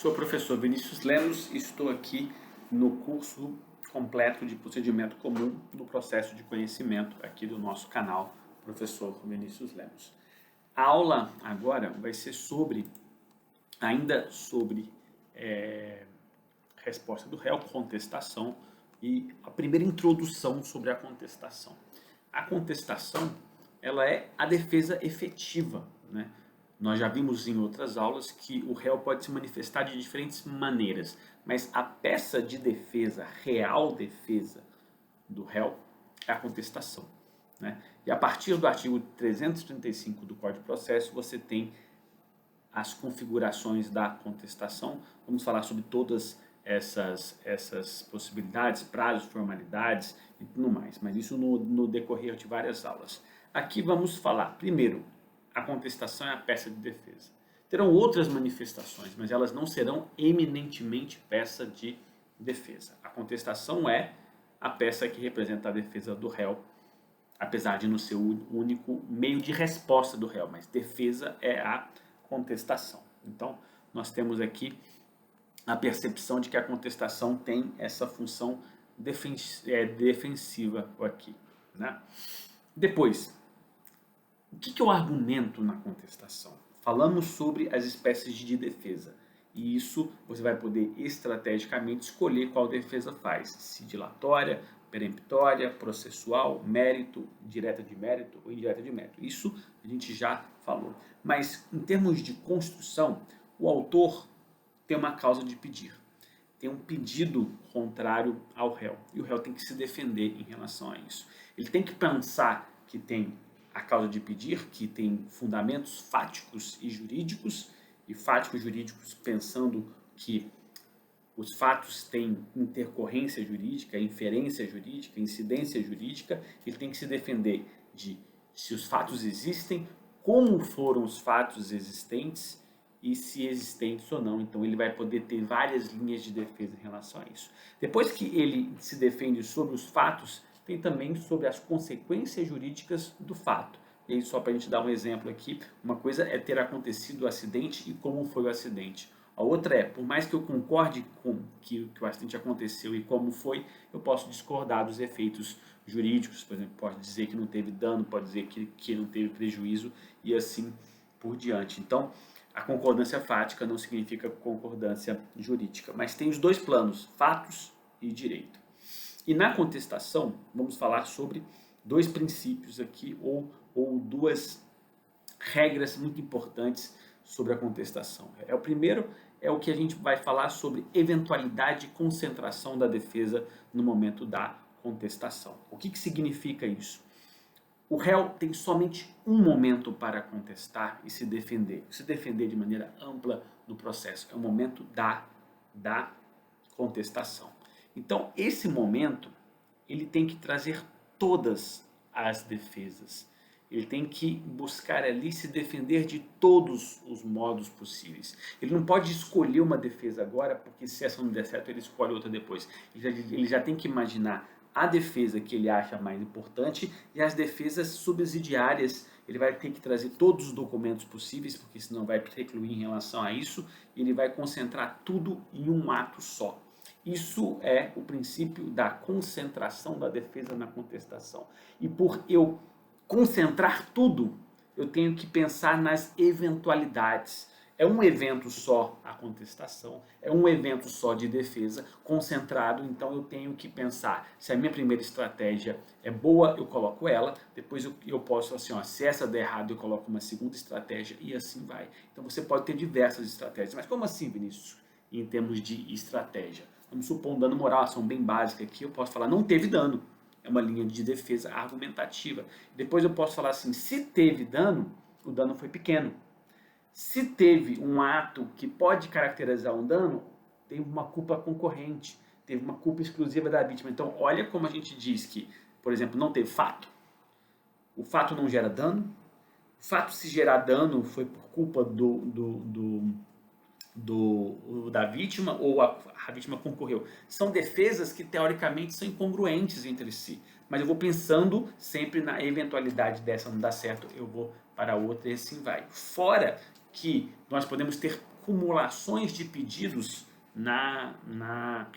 Sou o professor Vinícius Lemos e estou aqui no curso completo de procedimento comum no processo de conhecimento aqui do nosso canal, professor Vinícius Lemos. A aula agora vai ser ainda sobre resposta do réu, contestação e a primeira introdução sobre a contestação. A contestação, ela é a defesa efetiva, né? Nós já vimos em outras aulas que o réu pode se manifestar de diferentes maneiras, mas a peça de defesa, real defesa do réu, é a contestação, né? E a partir do artigo 335 do Código de Processo, você tem as configurações da contestação. Vamos falar sobre todas essas possibilidades, prazos, formalidades e tudo mais, mas isso no decorrer de várias aulas. Aqui vamos falar, primeiro, a contestação é a peça de defesa. Terão outras manifestações, mas elas não serão eminentemente peça de defesa. A contestação é a peça que representa a defesa do réu, apesar de não ser o único meio de resposta do réu, mas defesa é a contestação. Então, nós temos aqui a percepção de que a contestação tem essa função defensiva aqui, né? Depois, o que é o argumento na contestação? Falamos sobre as espécies de defesa. E isso você vai poder estrategicamente escolher qual defesa faz. Se dilatória, peremptória, processual, mérito, direta de mérito ou indireta de mérito. Isso a gente já falou. Mas em termos de construção, o autor tem uma causa de pedir. Tem um pedido contrário ao réu. E o réu tem que se defender em relação a isso. Ele tem que pensar que tem a causa de pedir, que tem fundamentos fáticos e jurídicos, e fáticos jurídicos pensando que os fatos têm intercorrência jurídica, inferência jurídica, incidência jurídica. Ele tem que se defender de se os fatos existem, como foram os fatos existentes e se existentes ou não. Então ele vai poder ter várias linhas de defesa em relação a isso. Depois que ele se defende sobre os fatos, tem também sobre as consequências jurídicas do fato. E aí, só para a gente dar um exemplo aqui, uma coisa é ter acontecido o acidente e como foi o acidente. A outra é, por mais que eu concorde com que o acidente aconteceu e como foi, eu posso discordar dos efeitos jurídicos. Por exemplo, pode dizer que não teve dano, pode dizer que não teve prejuízo e assim por diante. Então, a concordância fática não significa concordância jurídica, mas tem os dois planos, fatos e direito. E na contestação, vamos falar sobre dois princípios aqui, ou duas regras muito importantes sobre a contestação. O primeiro é o que a gente vai falar sobre eventualidade e concentração da defesa no momento da contestação. O que significa isso? O réu tem somente um momento para contestar e se defender de maneira ampla no processo. É o momento da contestação. Então, esse momento, ele tem que trazer todas as defesas. Ele tem que buscar ali se defender de todos os modos possíveis. Ele não pode escolher uma defesa agora, porque se essa não der certo, ele escolhe outra depois. Ele já tem que imaginar a defesa que ele acha mais importante e as defesas subsidiárias. Ele vai ter que trazer todos os documentos possíveis, porque senão vai recluir em relação a isso, e ele vai concentrar tudo em um ato só. Isso é o princípio da concentração da defesa na contestação. E por eu concentrar tudo, eu tenho que pensar nas eventualidades. É um evento só a contestação, é um evento só de defesa, concentrado, então eu tenho que pensar se a minha primeira estratégia é boa, eu coloco ela, depois eu posso assim, se essa der errado, eu coloco uma segunda estratégia e assim vai. Então você pode ter diversas estratégias, mas como assim, Vinícius, em termos de estratégia? Vamos supor um dano moral, ação bem básica aqui, eu posso falar não teve dano, é uma linha de defesa argumentativa. Depois eu posso falar assim, se teve dano, o dano foi pequeno. Se teve um ato que pode caracterizar um dano, teve uma culpa concorrente, teve uma culpa exclusiva da vítima. Então, olha como a gente diz que, por exemplo, não teve fato, o fato não gera dano, o fato se gerar dano foi por culpa da vítima ou a vítima concorreu. São defesas que teoricamente são incongruentes entre si, mas eu vou pensando sempre na eventualidade dessa não dar certo, eu vou para outra e assim vai. Fora que nós podemos ter acumulações de pedidos na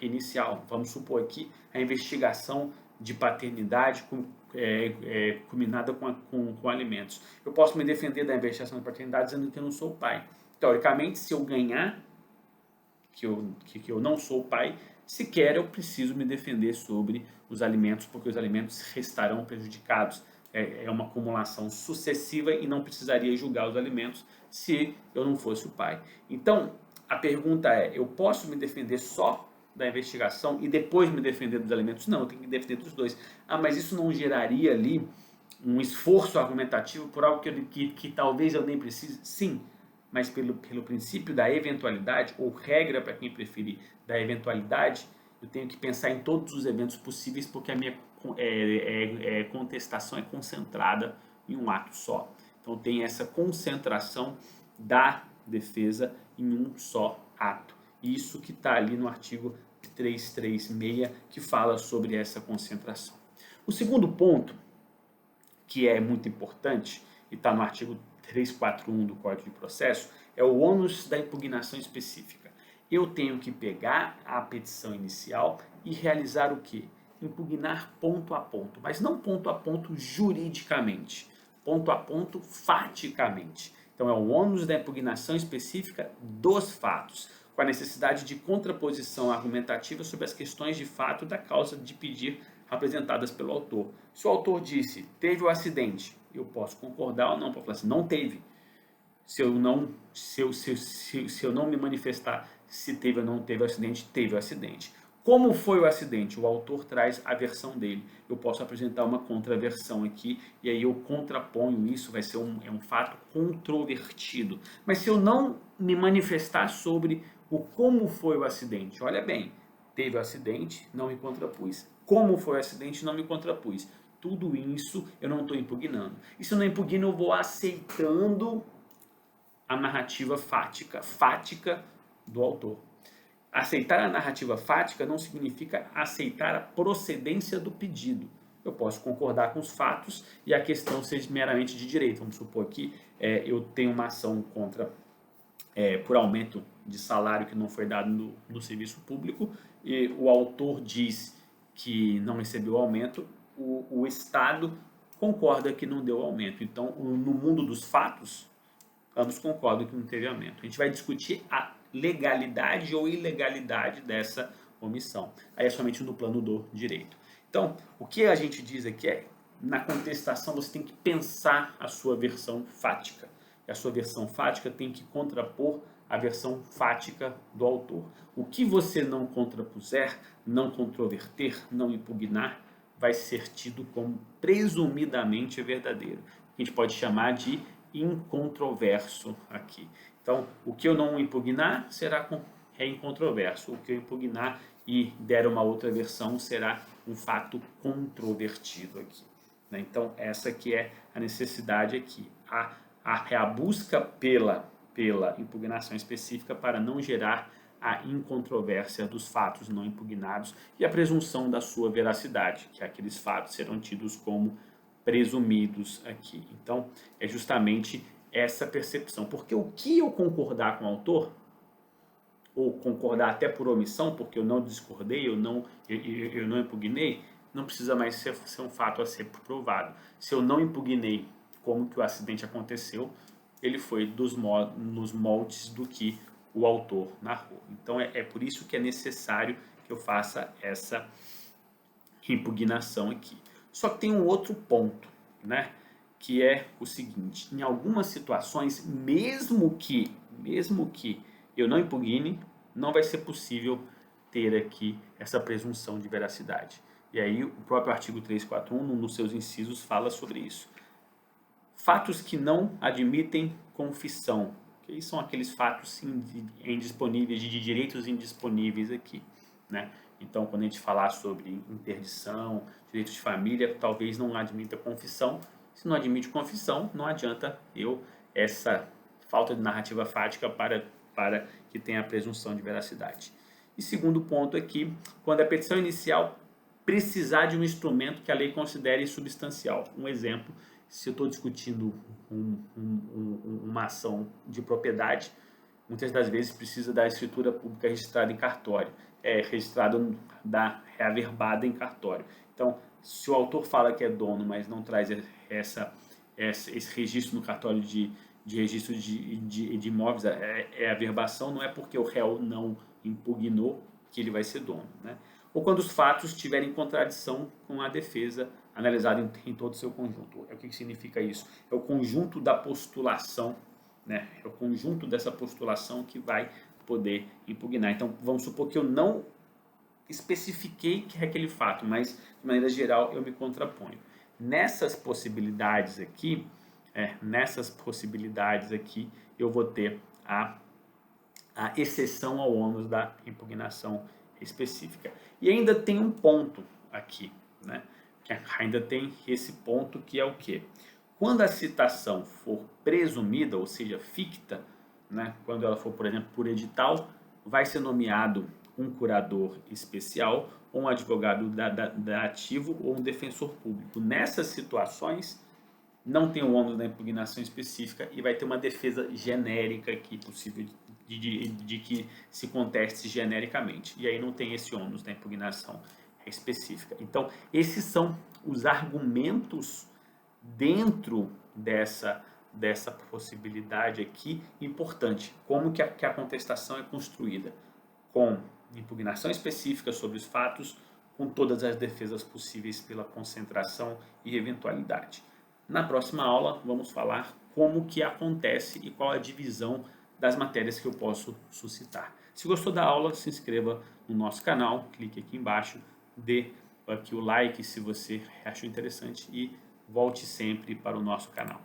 inicial. Vamos supor aqui a investigação de paternidade combinada com alimentos. Eu posso me defender da investigação de paternidade dizendo que eu não sou pai. Teoricamente, se eu ganhar que eu não sou pai, sequer eu preciso me defender sobre os alimentos, porque os alimentos restarão prejudicados. É uma acumulação sucessiva e não precisaria julgar os alimentos se eu não fosse o pai. Então, a pergunta é, eu posso me defender só da investigação e depois me defender dos alimentos? Não, eu tenho que me defender dos dois. Ah, mas isso não geraria ali um esforço argumentativo por algo que talvez eu nem precise? Sim, mas pelo princípio da eventualidade, ou regra para quem preferir, da eventualidade, eu tenho que pensar em todos os eventos possíveis, porque a minha contestação é concentrada em um ato só. Então tem essa concentração da defesa em um só ato. Isso que está ali no artigo 336, que fala sobre essa concentração. O segundo ponto, que é muito importante, e está no artigo 341 do Código de Processo, é o ônus da impugnação específica. Eu tenho que pegar a petição inicial e realizar o quê? Impugnar ponto a ponto, mas não ponto a ponto juridicamente, ponto a ponto faticamente. Então é o ônus da impugnação específica dos fatos, com a necessidade de contraposição argumentativa sobre as questões de fato da causa de pedir apresentadas pelo autor. Se o autor disse, teve o acidente, eu posso concordar ou não, posso falar assim, não teve. Se eu não me manifestar se teve ou não teve o acidente, teve o acidente. Como foi o acidente? O autor traz a versão dele. Eu posso apresentar uma contraversão aqui e aí eu contraponho isso, vai ser um fato controvertido. Mas se eu não me manifestar sobre o como foi o acidente, olha bem, teve o acidente, não me contrapus. Como foi o acidente, não me contrapus. Tudo isso eu não estou impugnando. E se eu não impugno, eu vou aceitando a narrativa fática do autor. Aceitar a narrativa fática não significa aceitar a procedência do pedido. Eu posso concordar com os fatos e a questão seja meramente de direito. Vamos supor que eu tenho uma ação contra por aumento de salário que não foi dado no serviço público e o autor diz que não recebeu o aumento, o Estado concorda que não deu aumento. Então, no mundo dos fatos, ambos concordam que não teve aumento. A gente vai discutir a legalidade ou ilegalidade dessa omissão. Aí é somente no plano do direito. Então, o que a gente diz aqui é, na contestação você tem que pensar a sua versão fática. E a sua versão fática tem que contrapor a versão fática do autor. O que você não contrapuser, não controverter, não impugnar, vai ser tido como presumidamente verdadeiro. A gente pode chamar de incontroverso aqui. Então, o que eu não impugnar será incontroverso. O que eu impugnar e der uma outra versão será um fato controvertido aqui. Então, essa que é a necessidade aqui. A busca pela impugnação específica para não gerar a incontrovérsia dos fatos não impugnados e a presunção da sua veracidade, que aqueles fatos serão tidos como presumidos aqui. Então, é justamente essa percepção. Porque o que eu concordar com o autor, ou concordar até por omissão, porque eu não discordei, eu não impugnei, não precisa mais ser um fato a ser provado. Se eu não impugnei como que o acidente aconteceu, ele foi nos moldes do que o autor narrou. Então, é por isso que é necessário que eu faça essa impugnação aqui. Só que tem um outro ponto, né? Que é o seguinte, em algumas situações, mesmo que eu não impugne, não vai ser possível ter aqui essa presunção de veracidade. E aí o próprio artigo 341, nos seus incisos, fala sobre isso. Fatos que não admitem confissão, que são aqueles fatos indisponíveis, de direitos indisponíveis aqui, né? Então, quando a gente falar sobre interdição, direitos de família, talvez não admita confissão. Se não admite confissão, não adianta essa falta de narrativa fática para que tenha a presunção de veracidade. E segundo ponto aqui, quando a petição inicial precisar de um instrumento que a lei considere substancial. Um exemplo, se eu estou discutindo uma ação de propriedade, muitas das vezes precisa da escritura pública registrada em cartório, registrada reaverbada em cartório. Então, se o autor fala que é dono, mas não traz esse registro no cartório de registro de imóveis, a averbação, não é porque o réu não impugnou que ele vai ser dono, né? Ou quando os fatos estiverem em contradição com a defesa analisada em todo o seu conjunto. O que significa isso? É o conjunto da postulação, né? É o conjunto dessa postulação que vai poder impugnar. Então, vamos supor que eu não especifiquei que é aquele fato, mas de maneira geral eu me contraponho. Nessas possibilidades aqui, eu vou ter a exceção ao ônus da impugnação específica. E ainda tem um ponto aqui, né? Que ainda tem esse ponto que é o quê? Quando a citação for presumida, ou seja, ficta, né? Quando ela for, por exemplo, por edital, vai ser nomeado um curador especial, ou um advogado dativo ou um defensor público. Nessas situações, não tem o ônus da impugnação específica e vai ter uma defesa genérica aqui possível de que se conteste genericamente. E aí não tem esse ônus da impugnação específica. Então, esses são os argumentos dentro dessa possibilidade aqui importante. Como que a contestação é construída? Com impugnação específica sobre os fatos, com todas as defesas possíveis pela concentração e eventualidade. Na próxima aula, vamos falar como que acontece e qual a divisão das matérias que eu posso suscitar. Se gostou da aula, se inscreva no nosso canal, clique aqui embaixo, dê aqui o like se você achou interessante e volte sempre para o nosso canal.